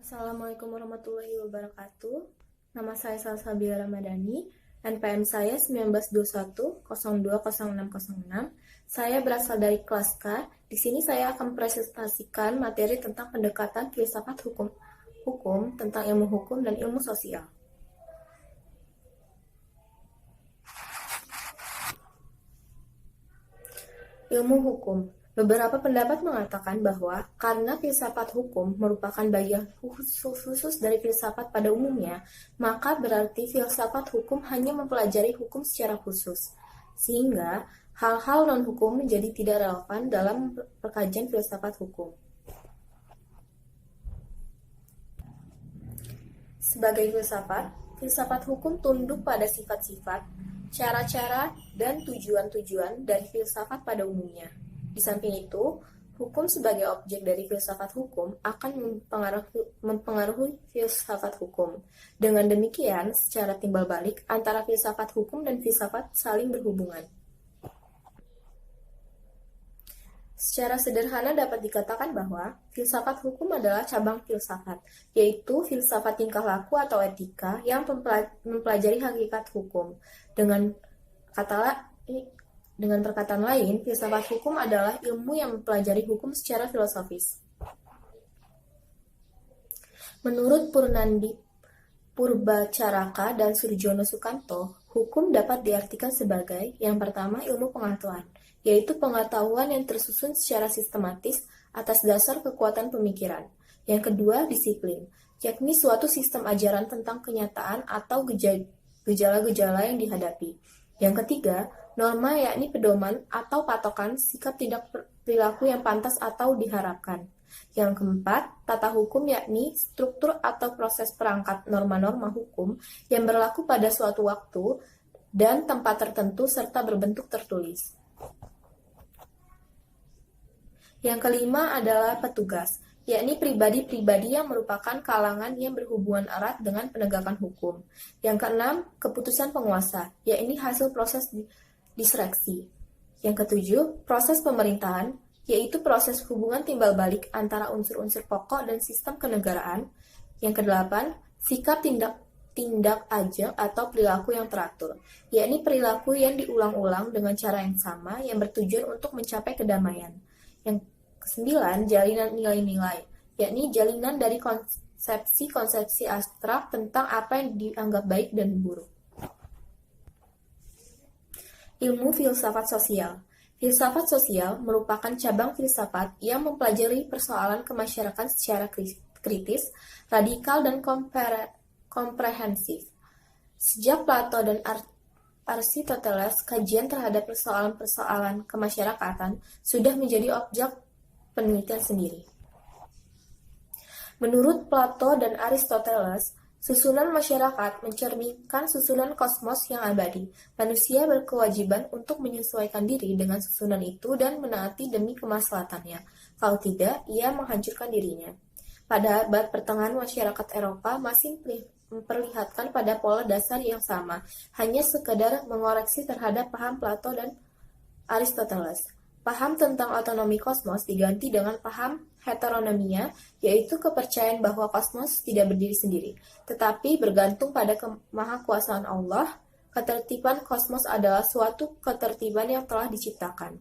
Assalamualaikum warahmatullahi wabarakatuh. Nama saya Salsabila Ramadhani, NPM saya 1921-020606. Saya berasal dari kelas K. Di sini saya akan presentasikan materi tentang pendekatan filsafat hukum tentang ilmu hukum dan ilmu sosial. Ilmu hukum. Beberapa pendapat mengatakan bahwa karena filsafat hukum merupakan bagian khusus dari filsafat pada umumnya, maka berarti filsafat hukum hanya mempelajari hukum secara khusus, sehingga hal-hal non-hukum menjadi tidak relevan dalam pengkajian filsafat hukum. Sebagai filsafat hukum tunduk pada sifat-sifat, cara-cara, dan tujuan-tujuan dari filsafat pada umumnya. Di samping itu, hukum sebagai objek dari filsafat hukum akan mempengaruhi filsafat hukum. Dengan demikian, secara timbal balik, antara filsafat hukum dan filsafat saling berhubungan. Secara sederhana dapat dikatakan bahwa filsafat hukum adalah cabang filsafat, yaitu filsafat tingkah laku atau etika yang mempelajari hakikat hukum. Dengan perkataan lain, filsafat hukum adalah ilmu yang mempelajari hukum secara filosofis. Menurut Purnandi Purbacaraka dan Surjono Sukanto, hukum dapat diartikan sebagai yang pertama ilmu pengetahuan, yaitu pengetahuan yang tersusun secara sistematis atas dasar kekuatan pemikiran. Yang kedua, disiplin, yakni suatu sistem ajaran tentang kenyataan atau gejala-gejala yang dihadapi. Yang ketiga, norma yakni pedoman atau patokan sikap tindak perilaku yang pantas atau diharapkan. Yang keempat, tata hukum yakni struktur atau proses perangkat norma-norma hukum yang berlaku pada suatu waktu dan tempat tertentu serta berbentuk tertulis. Yang kelima adalah petugas, yakni pribadi-pribadi yang merupakan kalangan yang berhubungan erat dengan penegakan hukum. Yang keenam, keputusan penguasa, yakni hasil proses disreksi. Yang ketujuh, proses pemerintahan, yaitu proses hubungan timbal balik antara unsur-unsur pokok dan sistem kenegaraan. Yang kedelapan, sikap tindak ajak atau perilaku yang teratur, yakni perilaku yang diulang-ulang dengan cara yang sama yang bertujuan untuk mencapai kedamaian. Yang kesembilan, jalinan nilai-nilai, yakni jalinan dari konsepsi-konsepsi abstrak tentang apa yang dianggap baik dan buruk. Ilmu filsafat sosial. Filsafat sosial merupakan cabang filsafat yang mempelajari persoalan kemasyarakatan secara kritis, radikal, dan komprehensif. Sejak Plato dan Aristoteles, kajian terhadap persoalan-persoalan kemasyarakatan sudah menjadi objek penelitian sendiri. Menurut Plato dan Aristoteles, susunan masyarakat mencerminkan susunan kosmos yang abadi. Manusia berkewajiban untuk menyesuaikan diri dengan susunan itu dan menaati demi kemaslahatannya. Kalau tidak, ia menghancurkan dirinya. Pada abad pertengahan, masyarakat Eropa masih memperlihatkan pada pola dasar yang sama, hanya sekedar mengoreksi terhadap paham Plato dan Aristoteles. Paham tentang otonomi kosmos diganti dengan paham heteronomia, yaitu kepercayaan bahwa kosmos tidak berdiri sendiri, tetapi bergantung pada kemahakuasaan Allah. Ketertiban kosmos adalah suatu ketertiban yang telah diciptakan.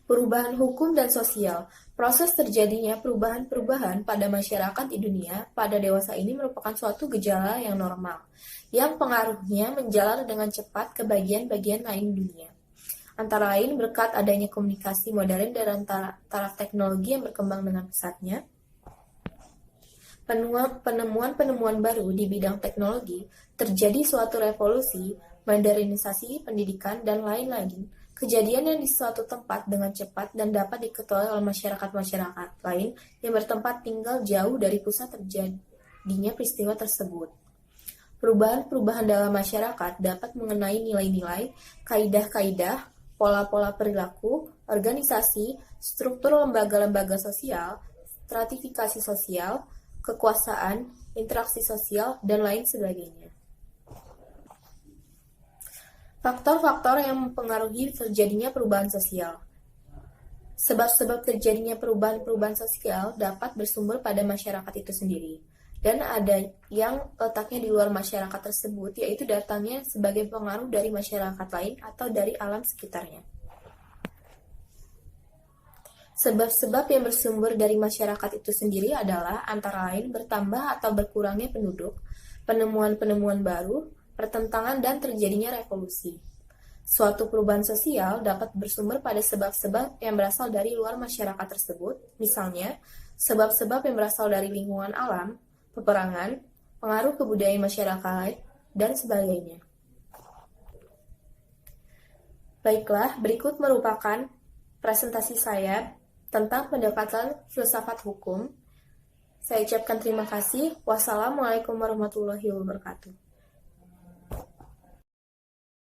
Perubahan hukum dan sosial. Proses terjadinya perubahan-perubahan pada masyarakat di dunia pada dewasa ini merupakan suatu gejala yang normal, yang pengaruhnya menjalar dengan cepat ke bagian-bagian lain dunia. Antara lain berkat adanya komunikasi modern dan taraf teknologi yang berkembang dengan pesatnya, penemuan-penemuan baru di bidang teknologi, terjadi suatu revolusi, modernisasi pendidikan, dan lain-lain. Kejadian yang di suatu tempat dengan cepat dan dapat diketahui oleh masyarakat-masyarakat lain yang bertempat tinggal jauh dari pusat terjadinya peristiwa tersebut. Perubahan-perubahan dalam masyarakat dapat mengenai nilai-nilai, kaidah-kaidah, pola-pola perilaku, organisasi, struktur lembaga-lembaga sosial, stratifikasi sosial, kekuasaan, interaksi sosial, dan lain sebagainya. Faktor-faktor yang mempengaruhi terjadinya perubahan sosial. Sebab-sebab terjadinya perubahan-perubahan sosial dapat bersumber pada masyarakat itu sendiri, dan ada yang letaknya di luar masyarakat tersebut, yaitu datangnya sebagai pengaruh dari masyarakat lain atau dari alam sekitarnya. Sebab-sebab yang bersumber dari masyarakat itu sendiri adalah antara lain bertambah atau berkurangnya penduduk, penemuan-penemuan baru, pertentangan, dan terjadinya revolusi. Suatu perubahan sosial dapat bersumber pada sebab-sebab yang berasal dari luar masyarakat tersebut, misalnya sebab-sebab yang berasal dari lingkungan alam, peperangan, pengaruh kebudayaan masyarakat, dan sebagainya. Baiklah, berikut merupakan presentasi saya tentang pendekatan filsafat hukum. Saya ucapkan terima kasih. Wassalamualaikum warahmatullahi wabarakatuh.